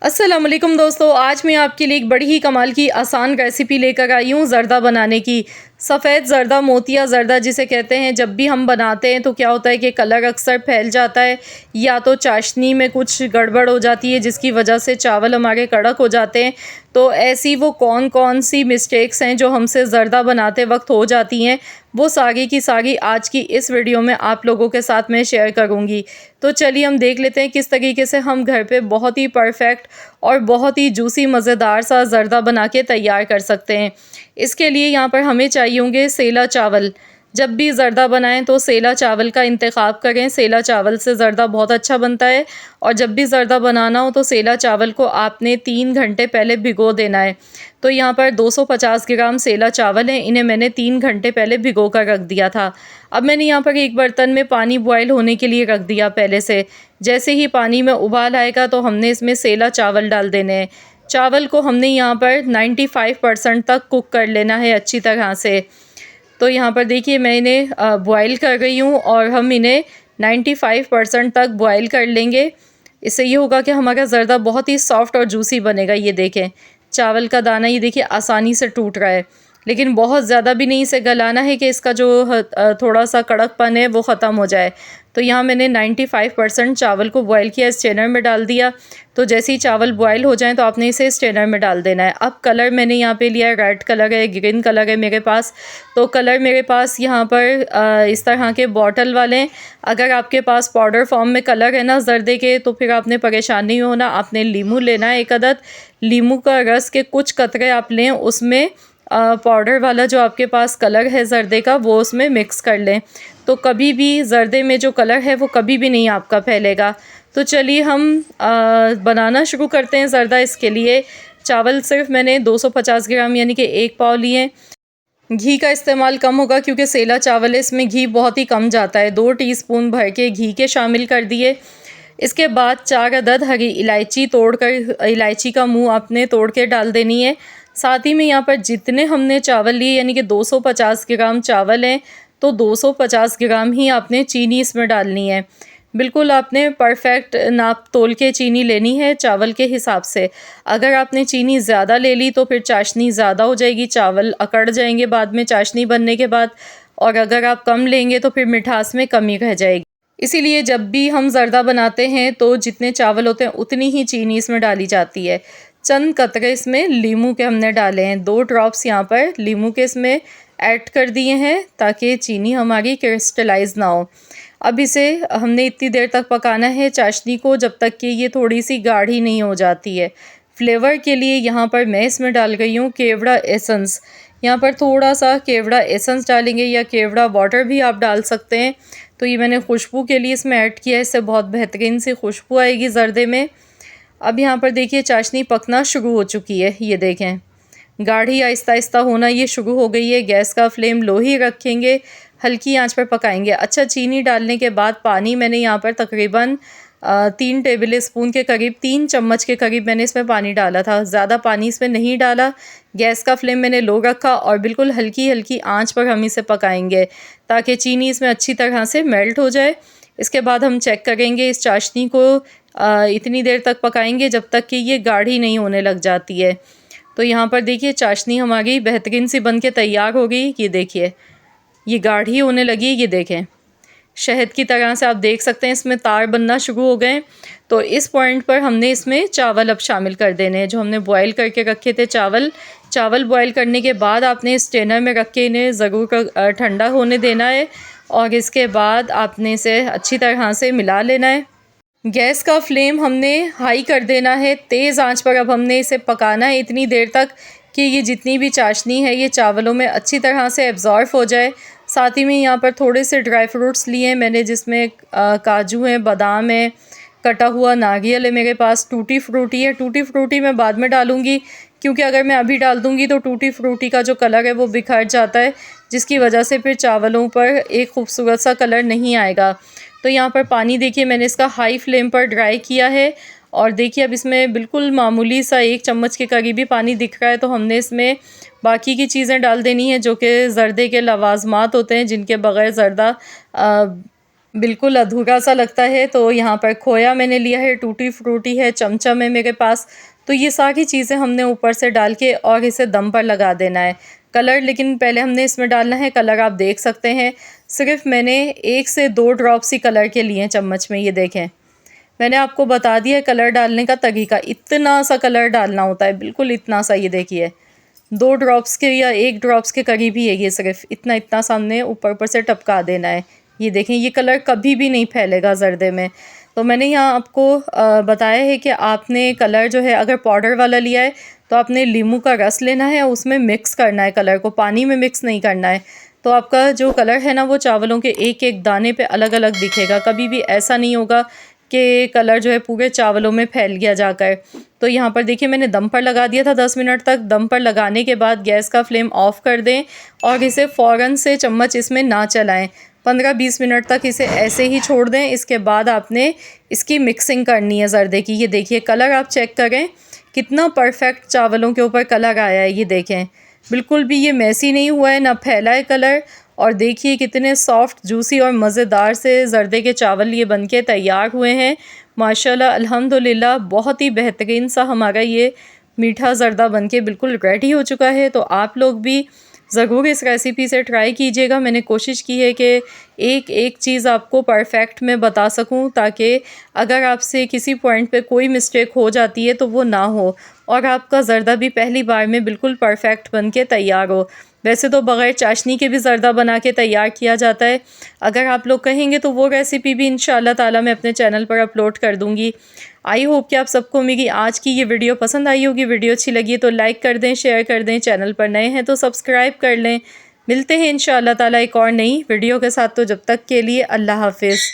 अस्सलाम वालेकुम दोस्तों, आज मैं आपके लिए एक बड़ी ही कमाल की आसान रेसिपी लेकर आई हूँ ज़र्दा बनाने की। सफ़ेद ज़र्दा, मोतिया ज़र्दा जिसे कहते हैं, जब भी हम बनाते हैं तो क्या होता है कि कलर अक्सर फैल जाता है या तो चाशनी में कुछ गड़बड़ हो जाती है जिसकी वजह से चावल हमारे कड़क हो जाते हैं। तो ऐसी वो कौन कौन सी मिस्टेक्स हैं जो हमसे ज़र्दा बनाते वक्त हो जाती हैं, वो सारी की सारी आज की इस वीडियो में आप लोगों के साथ मैं शेयर करूँगी। तो चलिए हम देख लेते हैं किस तरीके से हम घर पे बहुत ही परफेक्ट और बहुत ही जूसी मज़ेदार सा ज़र्दा बना के तैयार कर सकते हैं। इसके लिए यहाँ पर हमें चाहिए होंगे सेला चावल। जब भी ज़र्दा बनाएं तो सेला चावल का इंतखाब करें। सेला चावल से ज़र्दा बहुत अच्छा बनता है और जब भी ज़र्दा बनाना हो तो सेला चावल को आपने 3 घंटे पहले भिगो देना है। तो यहाँ पर 250 ग्राम सेला चावल हैं, इन्हें मैंने 3 घंटे पहले भिगो कर रख दिया था। अब मैंने यहाँ पर एक बर्तन में पानी बॉयल होने के लिए रख दिया पहले से। जैसे ही पानी में उबाल आएगा तो हमने इसमें सेला चावल डाल देने हैं। चावल को हमने यहाँ पर 95% तक कुक कर लेना है अच्छी तरह से। तो यहाँ पर देखिए मैं इन्हें बॉयल कर रही हूँ और हम इन्हें 95% तक बॉयल कर लेंगे। इससे ये होगा कि हमारा ज़र्दा बहुत ही सॉफ्ट और जूसी बनेगा। ये देखें, चावल का दाना ये देखिए आसानी से टूट रहा है, लेकिन बहुत ज़्यादा भी नहीं इसे गलाना है कि इसका जो थोड़ा सा कड़कपन है वो ख़त्म हो जाए। तो यहाँ मैंने 95% चावल को बॉयल किया, स्ट्रेनर में डाल दिया। तो जैसे ही चावल बॉयल हो जाएं तो आपने इसे स्ट्रेनर में डाल देना है। अब कलर मैंने यहाँ पे लिया है, रेड कलर है, ग्रीन कलर है मेरे पास। तो कलर मेरे पास यहाँ पर इस तरह के बॉटल वाले हैं। अगर आपके पास पाउडर फॉर्म में कलर है ना ज़र्दे के, तो फिर आपने परेशान नहीं होना। आपने लीमू लेना है, एक अदद लीमू का रस के कुछ कतरे आप लें, उसमें पाउडर वाला जो आपके पास कलर है ज़र्दे का वो उसमें मिक्स कर लें। तो कभी भी ज़र्दे में जो कलर है वो कभी भी नहीं आपका फैलेगा। तो चलिए हम बनाना शुरू करते हैं ज़र्दा। इसके लिए चावल सिर्फ मैंने 250 ग्राम यानी कि 1 पाव लिए। घी का इस्तेमाल कम होगा क्योंकि सेला चावल है, इसमें घी बहुत ही कम जाता है। 2 टीस्पून भर के घी के शामिल कर दिए। इसके बाद 4 अदद हरी इलायची तोड़कर, इलायची का मुंह आपने तोड़ के डाल देनी है। साथ ही में यहाँ पर जितने हमने चावल लिए यानी कि 250 ग्राम चावल हैं, तो 250 ग्राम ही आपने चीनी इसमें डालनी है। बिल्कुल आपने परफेक्ट नाप तोल के चीनी लेनी है चावल के हिसाब से। अगर आपने चीनी ज़्यादा ले ली तो फिर चाशनी ज़्यादा हो जाएगी, चावल अकड़ जाएंगे बाद में चाशनी बनने के बाद। और अगर आप कम लेंगे तो फिर मिठास में कमी रह जाएगी। इसीलिए जब भी हम ज़र्दा बनाते हैं तो जितने चावल होते हैं उतनी ही चीनी इसमें डाली जाती है। चंद कतरे इसमें लीमू के हमने डाले हैं, 2 ड्रॉप्स यहाँ पर लीमू के इसमें ऐड कर दिए हैं ताकि चीनी हमारी क्रिस्टलाइज ना हो। अब इसे हमने इतनी देर तक पकाना है चाशनी को, जब तक कि ये थोड़ी सी गाढ़ी नहीं हो जाती है। फ्लेवर के लिए यहाँ पर मैं इसमें डाल गई हूँ केवड़ा एसेंस। यहाँ पर थोड़ा सा केवड़ा एसेंस डालेंगे या केवड़ा वाटर भी आप डाल सकते हैं। तो ये मैंने खुशबू के लिए इसमें ऐड किया है, इससे बहुत बेहतरीन सी खुशबू आएगी ज़र्दे में। अब यहाँ पर देखिए चाशनी पकना शुरू हो चुकी है। ये देखें, गाढ़ी आहिस्ता आहिस्ता होना ये शुरू हो गई है। गैस का फ्लेम लो ही रखेंगे, हल्की आंच पर पकाएंगे। अच्छा, चीनी डालने के बाद पानी मैंने यहाँ पर तकरीबन 3 टेबल स्पून के करीब, 3 चम्मच के करीब मैंने इसमें पानी डाला था। ज़्यादा पानी इसमें नहीं डाला। गैस का फ्लेम मैंने लो रखा और बिल्कुल हल्की हल्की आंच पर हम इसे पकाएंगे ताकि चीनी इसमें अच्छी तरह से मेल्ट हो जाए। इसके बाद हम चेक करेंगे इस चाशनी को, इतनी देर तक पकाएंगे जब तक कि ये गाढ़ी नहीं होने लग जाती है। तो यहाँ पर देखिए चाशनी हमारी बेहतरीन सी बन के तैयार हो गई। ये देखिए, ये गाढ़ी होने लगी। ये देखें, शहद की तरह से आप देख सकते हैं इसमें तार बनना शुरू हो गए। तो इस पॉइंट पर हमने इसमें चावल अब शामिल कर देने हैं जो हमने बॉयल करके रखे थे। चावल बॉयल करने के बाद आपने स्ट्रेनर में रख के इन्हें ज़रूर ठंडा होने देना है और इसके बाद आपने इसे अच्छी तरह से मिला लेना है। गैस का फ्लेम हमने हाई कर देना है, तेज़ आंच पर अब हमने इसे पकाना है इतनी देर तक कि ये जितनी भी चाशनी है ये चावलों में अच्छी तरह से एब्ज़ॉर्ब हो जाए। साथ ही में यहाँ पर थोड़े से ड्राई फ्रूट्स लिए हैं मैंने, जिसमें काजू हैं, बादाम है, कटा हुआ नारियल है मेरे पास, टूटी फ्रूटी है। टूटी फ्रूटी मैं बाद में डालूँगी क्योंकि अगर मैं अभी डाल दूँगी तो टूटी फ्रूटी का जो कलर है वो बिखर जाता है, जिसकी वजह से फिर चावलों पर एक खूबसूरत सा कलर नहीं आएगा। तो यहाँ पर पानी देखिए मैंने इसका हाई फ्लेम पर ड्राई किया है और देखिए अब इसमें बिल्कुल मामूली सा 1 चम्मच के करीब ही पानी दिख रहा है। तो हमने इसमें बाकी की चीज़ें डाल देनी है जो कि ज़र्दे के लवाज़मात होते हैं, जिनके बग़ैर ज़र्दा बिल्कुल अधूरा सा लगता है। तो यहाँ पर खोया मैंने लिया है, टूटी फ्रूटी है, चमचम है मेरे पास। तो ये सारी चीज़ें हमने ऊपर से डाल के और इसे दम पर लगा देना है। कलर लेकिन पहले हमने इसमें डालना है। कलर आप देख सकते हैं, सिर्फ मैंने 1 से 2 ड्रॉप्स ही कलर के लिए हैं चम्मच में। ये देखें, मैंने आपको बता दिया है कलर डालने का तरीका। इतना सा कलर डालना होता है, बिल्कुल इतना सा। ये देखिए 2 ड्रॉप्स के या 1 ड्रॉप्स के करीब ही है ये, सिर्फ इतना इतना सा हमने ऊपर से टपका देना है। ये देखें, ये कलर कभी भी नहीं फैलेगा ज़र्दे में। तो मैंने यहाँ आपको बताया है कि आपने कलर जो है अगर पाउडर वाला लिया है तो आपने नींबू का रस लेना है, उसमें मिक्स करना है कलर को, पानी में मिक्स नहीं करना है। तो आपका जो कलर है ना वो चावलों के एक एक दाने पे अलग अलग दिखेगा। कभी भी ऐसा नहीं होगा कि कलर जो है पूरे चावलों में फैल गया जाकर। तो यहाँ पर देखिए मैंने दम पर लगा दिया था 10 मिनट तक। दम पर लगाने के बाद गैस का फ्लेम ऑफ़ कर दें और इसे फ़ौरन से चम्मच इसमें ना चलाएं। 15-20 मिनट तक इसे ऐसे ही छोड़ दें। इसके बाद आपने इसकी मिक्सिंग करनी है ज़र्दे की। ये देखिए कलर आप चेक करें कितना परफेक्ट चावलों के ऊपर कलर आया है। ये देखें, बिल्कुल भी ये मैसी नहीं हुआ है, ना फैला है कलर। और देखिए कितने सॉफ्ट, जूसी और मज़ेदार से ज़र्दे के चावल ये बनके तैयार हुए हैं। माशाल्लाह अल्हम्दुलिल्लाह, बहुत ही बेहतरीन सा हमारा ये मीठा ज़र्दा बनके बिल्कुल रेडी हो चुका है। तो आप लोग भी ज़रूर इस रेसिपी से ट्राई कीजिएगा। मैंने कोशिश की है कि एक एक चीज़ आपको परफेक्ट में बता सकूं, ताकि अगर आपसे किसी पॉइंट पे कोई मिस्टेक हो जाती है तो वो ना हो और आपका ज़र्दा भी पहली बार में बिल्कुल परफेक्ट बन के तैयार हो। वैसे तो बग़ैर चाशनी के भी ज़र्दा बना के तैयार किया जाता है। अगर आप लोग कहेंगे तो वो रेसिपी भी इंशाअल्लाह ताला मैं अपने चैनल पर अपलोड कर दूँगी। आई होप कि आप सबको मेरी आज की ये वीडियो पसंद आई होगी। वीडियो अच्छी लगी तो लाइक कर दें, शेयर कर दें। चैनल पर नए हैं तो सब्सक्राइब कर लें। मिलते हैं इंशाअल्लाह ताला एक और नई वीडियो के साथ। तो जब तक के लिए अल्लाह हाफ़िज़।